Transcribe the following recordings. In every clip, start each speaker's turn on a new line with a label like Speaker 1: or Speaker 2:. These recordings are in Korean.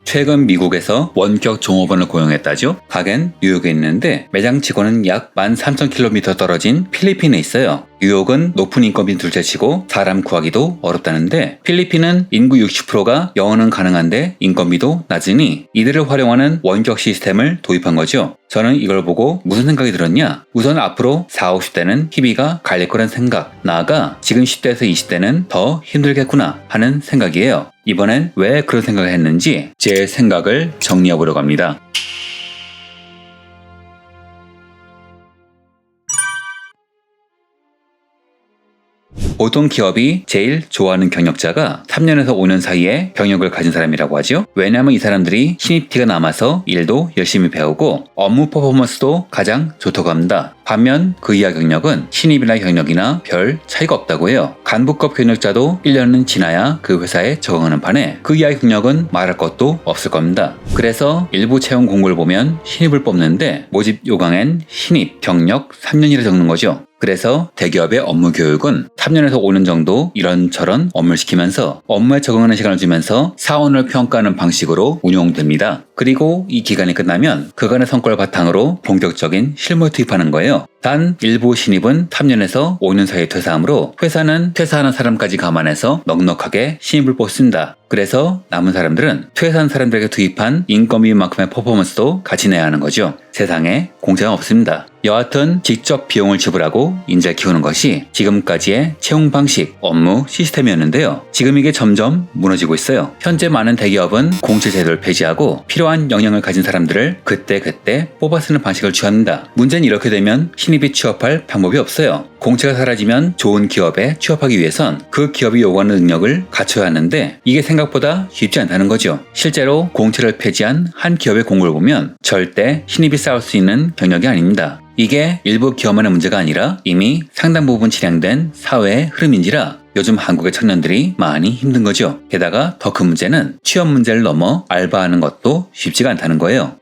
Speaker 1: 최근 미국에서 원격 종업원을 고용했다죠. 가게는 뉴욕에 있는데 매장 직원은 약 13,000km 떨어진 필리핀에 있어요. 뉴욕은 높은 인건비 둘째치고 사람 구하기도 어렵다는데 필리핀은 인구 60%가 영어는 가능한데 인건비도 낮으니 이들을 활용하는 원격 시스템을 도입한 거죠. 저는 이걸 보고 무슨 생각이 들었냐? 우선 앞으로 40, 50대는 희비가 갈릴 거란 생각, 나아가 지금 10대에서 20대는 더 힘들겠구나 하는 생각이에요. 이번엔 왜 그런 생각을 했는지 제 생각을 정리해 보려고 합니다. 보통 기업이 제일 좋아하는 경력자가 3년에서 5년 사이에 경력을 가진 사람이라고 하죠. 왜냐하면 이 사람들이 신입티가 남아서 일도 열심히 배우고 업무 퍼포먼스도 가장 좋다고 합니다. 반면 그 이하 경력은 신입이나 경력이나 별 차이가 없다고 해요. 간부급 경력자도 1년은 지나야 그 회사에 적응하는 판에 그 이하 경력은 말할 것도 없을 겁니다. 그래서 일부 채용 공고를 보면 신입을 뽑는데 모집 요강엔 신입 경력 3년이라 적는 거죠. 그래서 대기업의 업무 교육은 3년에서 5년 정도 이런저런 업무를 시키면서 업무에 적응하는 시간을 주면서 사원을 평가하는 방식으로 운용됩니다. 그리고 이 기간이 끝나면 그간의 성과를 바탕으로 본격적인 실무에 투입하는 거예요. 단 일부 신입은 3년에서 5년 사이에 퇴사하므로 회사는 퇴사하는 사람까지 감안해서 넉넉하게 신입을 뽑습니다. 그래서 남은 사람들은 퇴사한 사람들에게 투입한 인건비만큼의 퍼포먼스도 같이 내야 하는 거죠. 세상에 공짜는 없습니다. 여하튼 직접 비용을 지불하고 인재 키우는 것이 지금까지의 채용 방식, 업무 시스템이었는데요. 지금 이게 점점 무너지고 있어요. 현재 많은 대기업은 공채 제도를 폐지하고 필요한 역량을 가진 사람들을 그때그때 뽑아 쓰는 방식을 취합니다. 문제는 이렇게 되면 신입이 취업할 방법이 없어요. 공채가 사라지면 좋은 기업에 취업하기 위해선 그 기업이 요구하는 능력을 갖춰야 하는데 이게 생각보다 쉽지 않다는 거죠. 실제로 공채를 폐지한 한 기업의 공고를 보면 절대 신입이 쌓을 수 있는 경력이 아닙니다. 이게 일부 기업만의 문제가 아니라 이미 상당 부분 진행된 사회의 흐름인지라 요즘 한국의 청년들이 많이 힘든 거죠. 게다가 더 큰 문제는 취업 문제를 넘어 알바하는 것도 쉽지가 않다는 거예요.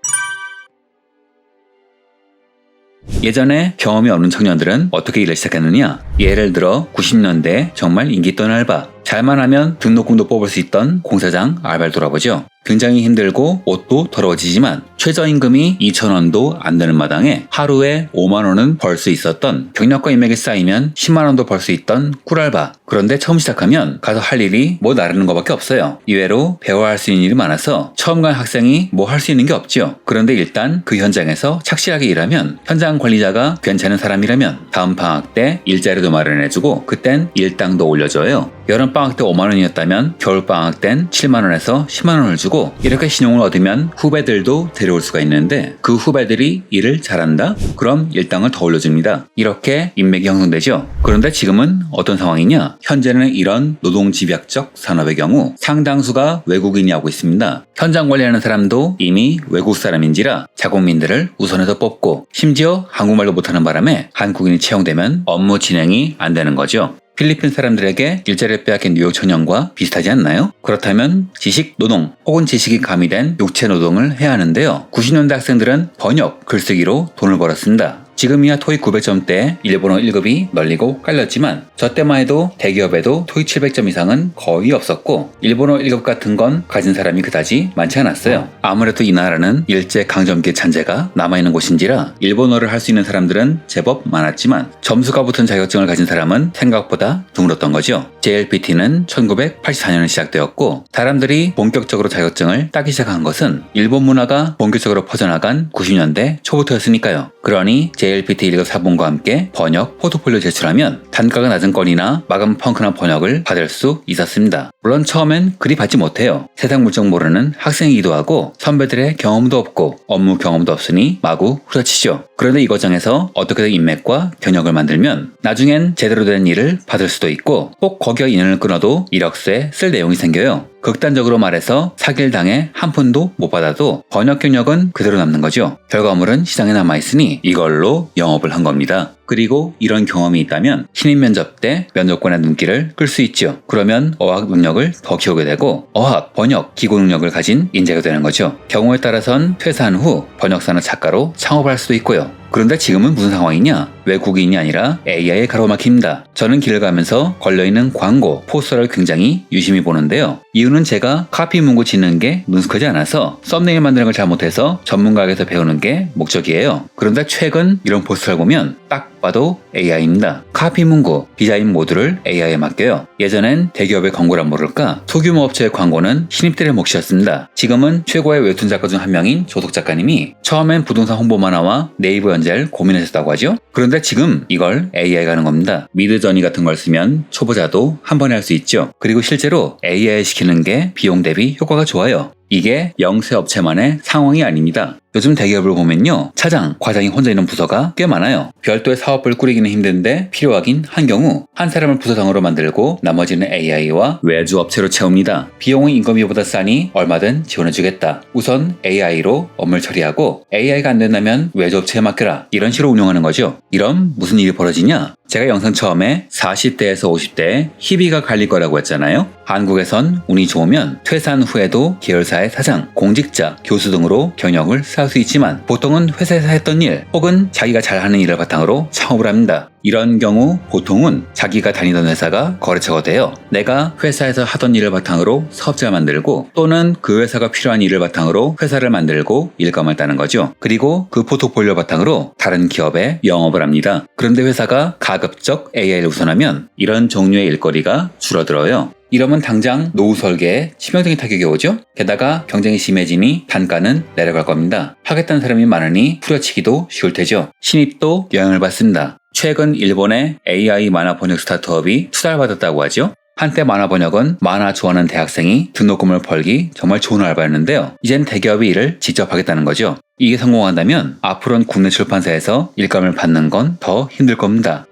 Speaker 1: 예전에 경험이 없는 청년들은 어떻게 일을 시작했느냐? 예를 들어 90년대 정말 인기 있던 알바, 잘만 하면 등록금도 뽑을 수 있던 공사장 알바를 돌아보죠. 굉장히 힘들고 옷도 더러워지지만 최저임금이 2,000원도 안 되는 마당에 하루에 5만원은 벌 수 있었던, 경력과 인맥이 쌓이면 10만원도 벌 수 있던 꿀알바. 그런데 처음 시작하면 가서 할 일이 뭐 나르는 것밖에 없어요. 이외로 배워야 할 수 있는 일이 많아서 처음 간 학생이 뭐 할 수 있는 게 없죠. 그런데 일단 그 현장에서 착실하게 일하면, 현장 관리자가 괜찮은 사람이라면 다음 방학 때 일자리도 마련해주고 그땐 일당도 올려줘요. 여름방학 때 5만원이었다면 겨울방학 땐 7만원에서 10만원을 주고 이렇게 신용을 얻으면 후배들도 데려올 수가 있는데 그 후배들이 일을 잘한다? 그럼 일당을 더 올려줍니다. 이렇게 인맥이 형성되죠. 그런데 지금은 어떤 상황이냐? 현재는 이런 노동집약적 산업의 경우 상당수가 외국인이 하고 있습니다. 현장 관리하는 사람도 이미 외국 사람인지라 자국민들을 우선해서 뽑고 심지어 한국말도 못하는 바람에 한국인이 채용되면 업무 진행이 안 되는 거죠. 필리핀 사람들에게 일자리를 빼앗긴 뉴욕 청년과 비슷하지 않나요? 그렇다면 지식 노동 혹은 지식이 가미된 육체 노동을 해야 하는데요. 90년대 학생들은 번역, 글쓰기로 돈을 벌었습니다. 지금이야 토익 900점대에 일본어 1급이 널리고 깔렸지만 저 때만 해도 대기업에도 토익 700점 이상은 거의 없었고 일본어 1급 같은 건 가진 사람이 그다지 많지 않았어요. 아무래도 이 나라는 일제강점기 잔재가 남아있는 곳인지라 일본어를 할 수 있는 사람들은 제법 많았지만 점수가 붙은 자격증을 가진 사람은 생각보다 드물었던 거죠. JLPT는 1984년에 시작되었고 사람들이 본격적으로 자격증을 따기 시작한 것은 일본 문화가 본격적으로 퍼져나간 90년대 초부터였으니까요. 그러니 JLPT 1급 사본과 함께 번역 포트폴리오 제출하면 단가가 낮은 건이나 마감 펑크나 번역을 받을 수 있었습니다. 물론 처음엔 그리 받지 못해요. 세상 물정 모르는 학생이기도 하고 선배들의 경험도 없고 업무 경험도 없으니 마구 후려치죠. 그런데 이 과정에서 어떻게든 인맥과 경력을 만들면 나중엔 제대로 된 일을 받을 수도 있고 꼭 거기와 인연을 끊어도 이력서에 쓸 내용이 생겨요. 극단적으로 말해서 사기를 당해 한 푼도 못 받아도 번역 경력은 그대로 남는 거죠. 결과물은 시장에 남아있으니 이걸로 영업을 한 겁니다. 그리고 이런 경험이 있다면 신입 면접 때 면접관의 눈길을 끌 수 있죠. 그러면 어학 능력을 더 키우게 되고 어학, 번역, 기고 능력을 가진 인재가 되는 거죠. 경우에 따라선 퇴사한 후 번역사나 작가로 창업할 수도 있고요. 그런데 지금은 무슨 상황이냐? 외국인이 아니라 AI에 가로막힙니다. 저는 길을 가면서 걸려있는 광고, 포스터를 굉장히 유심히 보는데요. 이유는 제가 카피 문구 짓는 게 능숙하지 않아서 썸네일 만드는 걸 잘못해서 전문가에게서 배우는 게 목적이에요. 그런데 최근 이런 포스터를 보면 딱 봐도 AI입니다. 카피 문구, 디자인 모두를 AI에 맡겨요. 예전엔 대기업의 광고란 모를까 소규모 업체의 광고는 신입들의 몫이었습니다. 지금은 최고의 웹툰 작가 중 한 명인 조석 작가님이 처음엔 부동산 홍보 만화와 네이버 연재를 고민하셨다고 하죠. 그런데 지금 이걸 AI가 하는 겁니다. 미드저니 같은 걸 쓰면 초보자도 한 번에 할 수 있죠. 그리고 실제로 AI 시키는 게 비용 대비 효과가 좋아요. 이게 영세 업체만의 상황이 아닙니다. 요즘 대기업을 보면요, 차장, 과장이 혼자 있는 부서가 꽤 많아요. 별도의 사업을 꾸리기는 힘든데 필요하긴 한 경우 한 사람을 부서장으로 만들고 나머지는 AI와 외주 업체로 채웁니다. 비용은 인건비보다 싸니 얼마든 지원해주겠다. 우선 AI로 업무를 처리하고 AI가 안 된다면 외주 업체에 맡겨라. 이런 식으로 운영하는 거죠. 이런 무슨 일이 벌어지냐? 제가 영상 처음에 40대에서 50대에 희비가 갈릴 거라고 했잖아요. 한국에선 운이 좋으면 퇴사한 후에도 계열사의 사장, 공직자, 교수 등으로 경력을 쌓을 수 있지만 보통은 회사에서 했던 일 혹은 자기가 잘하는 일을 바탕으로 창업을 합니다. 이런 경우 보통은 자기가 다니던 회사가 거래처가 돼요. 내가 회사에서 하던 일을 바탕으로 사업자를 만들고 또는 그 회사가 필요한 일을 바탕으로 회사를 만들고 일감을 따는 거죠. 그리고 그 포트폴리오 바탕으로 다른 기업에 영업을 합니다. 그런데 회사가 가급적 AI를 우선하면 이런 종류의 일거리가 줄어들어요. 이러면 당장 노후 설계에 치명적인 타격이 오죠. 게다가 경쟁이 심해지니 단가는 내려갈 겁니다. 하겠다는 사람이 많으니 후려치기도 쉬울 테죠. 신입도 영향을 받습니다. 최근 일본의 AI 만화 번역 스타트업이 투자를 받았다고 하죠. 한때 만화 번역은 만화 좋아하는 대학생이 등록금을 벌기 정말 좋은 알바였는데요. 이젠 대기업이 이를 직접 하겠다는 거죠. 이게 성공한다면 앞으로는 국내 출판사에서 일감을 받는 건 더 힘들 겁니다.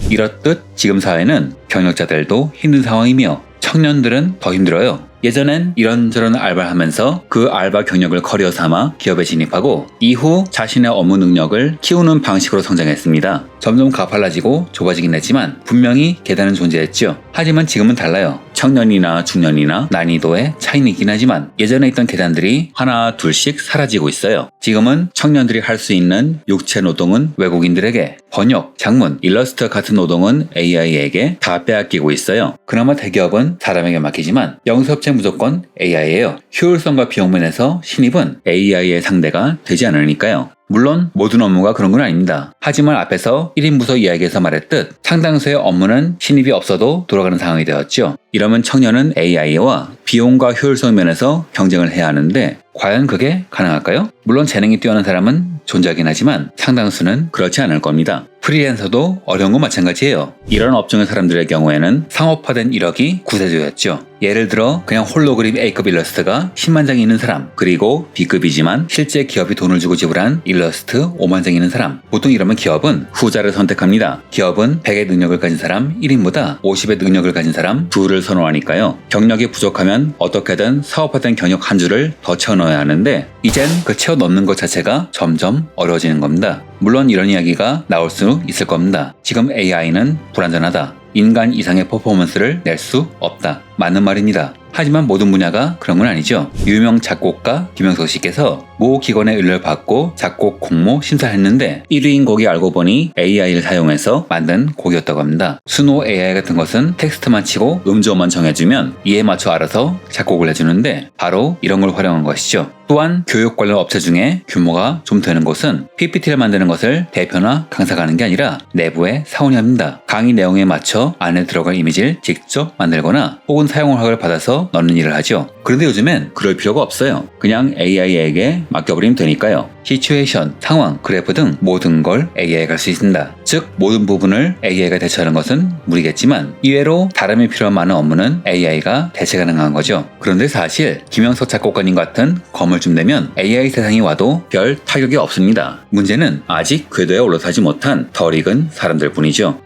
Speaker 1: 이렇듯 지금 사회는 경력자들도 힘든 상황이며 청년들은 더 힘들어요. 예전엔 이런저런 알바를 하면서 그 알바 경력을 커리어 삼아 기업에 진입하고 이후 자신의 업무 능력을 키우는 방식으로 성장했습니다. 점점 가팔라지고 좁아지긴 했지만 분명히 계단은 존재했죠. 하지만 지금은 달라요. 청년이나 중년이나 난이도의 차이는 있긴 하지만 예전에 있던 계단들이 하나 둘씩 사라지고 있어요. 지금은 청년들이 할 수 있는 육체 노동은 외국인들에게, 번역, 장문, 일러스트 같은 노동은 AI에게 다 빼앗기고 있어요. 그나마 대기업은 사람에게 맡기지만 영세업체 무조건 AI예요. 효율성과 비용 면에서 신입은 AI의 상대가 되지 않으니까요. 물론 모든 업무가 그런 건 아닙니다. 하지만 앞에서 1인 부서 이야기에서 말했듯 상당수의 업무는 신입이 없어도 돌아가는 상황이 되었죠. 이러면 청년은 AI와 비용과 효율성 면에서 경쟁을 해야 하는데 과연 그게 가능할까요? 물론 재능이 뛰어난 사람은 존재하긴 하지만 상당수는 그렇지 않을 겁니다. 프리랜서도 어려운 건 마찬가지예요. 이런 업종의 사람들의 경우에는 상업화된 이력이 구세주였죠. 예를 들어 그냥 홀로그램 A급 일러스트가 10만 장이 있는 사람, 그리고 B급이지만 실제 기업이 돈을 주고 지불한 일러스트 5만 장이 있는 사람. 보통 이러면 기업은 후자를 선택합니다. 기업은 100의 능력을 가진 사람 1인보다 50의 능력을 가진 사람 2를 선호하니까요. 경력이 부족하면 어떻게든 사업화된 경력 한 줄을 더 채워넣어야 하는데 이젠 그 채워넣는 것 자체가 점점 어려워지는 겁니다. 물론 이런 이야기가 나올 수 있을 겁니다. 지금 AI는 불완전하다. 인간 이상의 퍼포먼스를 낼 수 없다. 맞는 말입니다. 하지만 모든 분야가 그런 건 아니죠. 유명 작곡가 김영석 씨께서 모 기관의 의뢰를 받고 작곡 공모 심사했는데 1위인 곡이 알고 보니 AI를 사용해서 만든 곡이었다고 합니다. 수노 AI 같은 것은 텍스트만 치고 음조만 정해주면 이에 맞춰 알아서 작곡을 해주는데 바로 이런 걸 활용한 것이죠. 또한 교육 관련 업체 중에 규모가 좀 되는 곳은 PPT를 만드는 것을 대표나 강사가 하는 게 아니라 내부의 사원이 합니다. 강의 내용에 맞춰 안에 들어갈 이미지를 직접 만들거나 혹은 사용 허가를 받아서 넣는 일을 하죠. 그런데 요즘엔 그럴 필요가 없어요. 그냥 AI에게 맡겨버리면 되니까요. 시츄에이션, 상황, 그래프 등 모든 걸 AI가 할 수 있습니다. 즉 모든 부분을 AI가 대처하는 것은 무리겠지만 이외로 다름이 필요한 많은 업무는 AI가 대체 가능한 거죠. 그런데 사실 김영석 작곡가님 같은 건물쯤 되면 AI 세상이 와도 별 타격이 없습니다. 문제는 아직 궤도에 올라타지 못한 덜 익은 사람들 뿐이죠.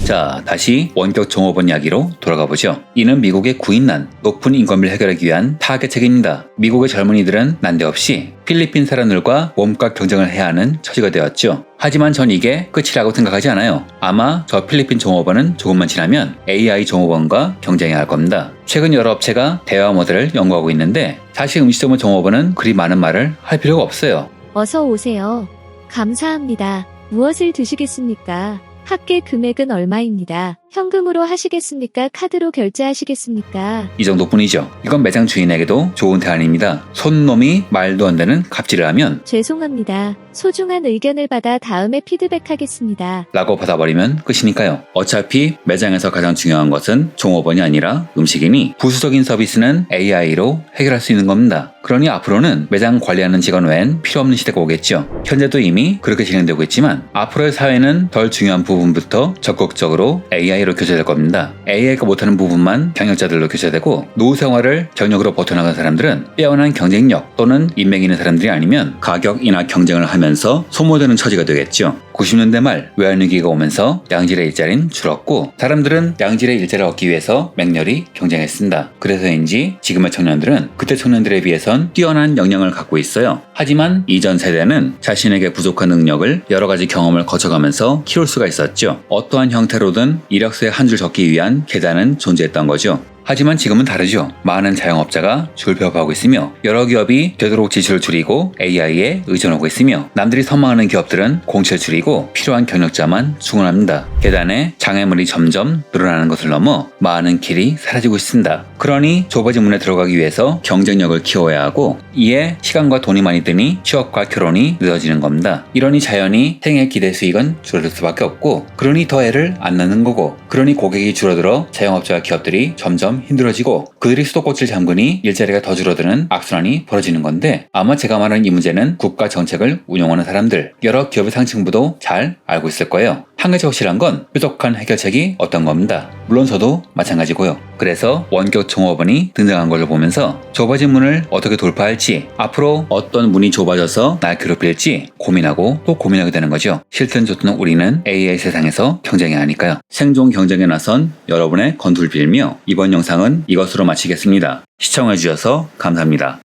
Speaker 1: 자, 다시 원격 종업원 이야기로 돌아가 보죠. 이는 미국의 구인난, 높은 인건비를 해결하기 위한 타겟책입니다. 미국의 젊은이들은 난데없이 필리핀 사람들과 몸값 경쟁을 해야 하는 처지가 되었죠. 하지만 전 이게 끝이라고 생각하지 않아요. 아마 저 필리핀 종업원은 조금만 지나면 AI 종업원과 경쟁해야 할 겁니다. 최근 여러 업체가 대화 모델을 연구하고 있는데 사실 음식점의 종업원은 그리 많은 말을 할 필요가 없어요.
Speaker 2: 어서 오세요. 감사합니다. 무엇을 드시겠습니까? 합계 금액은 얼마입니다. 현금으로 하시겠습니까? 카드로 결제하시겠습니까?
Speaker 1: 이 정도뿐이죠. 이건 매장 주인에게도 좋은 대안입니다. 손놈이 말도 안 되는 갑질을 하면
Speaker 2: 죄송합니다. 소중한 의견을 받아 다음에 피드백하겠습니다.
Speaker 1: 라고 받아버리면 끝이니까요. 어차피 매장에서 가장 중요한 것은 종업원이 아니라 음식이니 부수적인 서비스는 AI로 해결할 수 있는 겁니다. 그러니 앞으로는 매장 관리하는 직원 외엔 필요 없는 시대가 오겠죠. 현재도 이미 그렇게 진행되고 있지만 앞으로의 사회는 덜 중요한 부분부터 적극적으로 AI로 교체될 겁니다. AI가 못하는 부분만 경력자들로 교체되고 노후 생활을 경력으로 버텨나간 사람들은 빼어난 경쟁력 또는 인맥이 있는 사람들이 아니면 가격 인하 경쟁을 하면서 소모되는 처지가 되겠죠. 90년대 말 외환위기가 오면서 양질의 일자리는 줄었고 사람들은 양질의 일자리를 얻기 위해서 맹렬히 경쟁했습니다. 그래서인지 지금의 청년들은 그때 청년들에 비해선 뛰어난 역량을 갖고 있어요. 하지만 이전 세대는 자신에게 부족한 능력을 여러 가지 경험을 거쳐가면서 키울 수가 있었죠. 어떠한 형태로든 이력서에 한 줄 적기 위한 계단은 존재했던 거죠. 하지만 지금은 다르죠. 많은 자영업자가 줄펴가고 있으며 여러 기업이 되도록 지출을 줄이고 AI에 의존하고 있으며 남들이 선망하는 기업들은 공채를 줄이고 필요한 경력자만 충원합니다. 계단에 장애물이 점점 늘어나는 것을 넘어 많은 길이 사라지고 있습니다. 그러니 좁아진 문에 들어가기 위해서 경쟁력을 키워야 하고 이에 시간과 돈이 많이 드니 취업과 결혼이 늦어지는 겁니다. 이러니 자연히 생애 기대 수익은 줄어들 수밖에 없고 그러니 더 애를 안 낳는 거고 그러니 고객이 줄어들어 자영업자와 기업들이 점점 힘들어지고 그들이 수도꼭지를 잠그니 일자리가 더 줄어드는 악순환이 벌어지는 건데 아마 제가 말하는 이 문제는 국가 정책을 운영하는 사람들 여러 기업의 상층부도 잘 알고 있을 거예요. 한 가지 확실한 건 뾰족한 해결책이 어떤 겁니다. 물론 저도 마찬가지고요. 그래서 원격 종업원이 등장한 걸 보면서 좁아진 문을 어떻게 돌파할지 앞으로 어떤 문이 좁아져서 날 괴롭힐지 고민하고 또 고민하게 되는 거죠. 싫든 좋든 우리는 AI 세상에서 경쟁이 아닐까요? 생존 경쟁에 나선 여러분의 건투를 빌며 이번 영상은 이것으로 마치겠습니다. 시청해주셔서 감사합니다.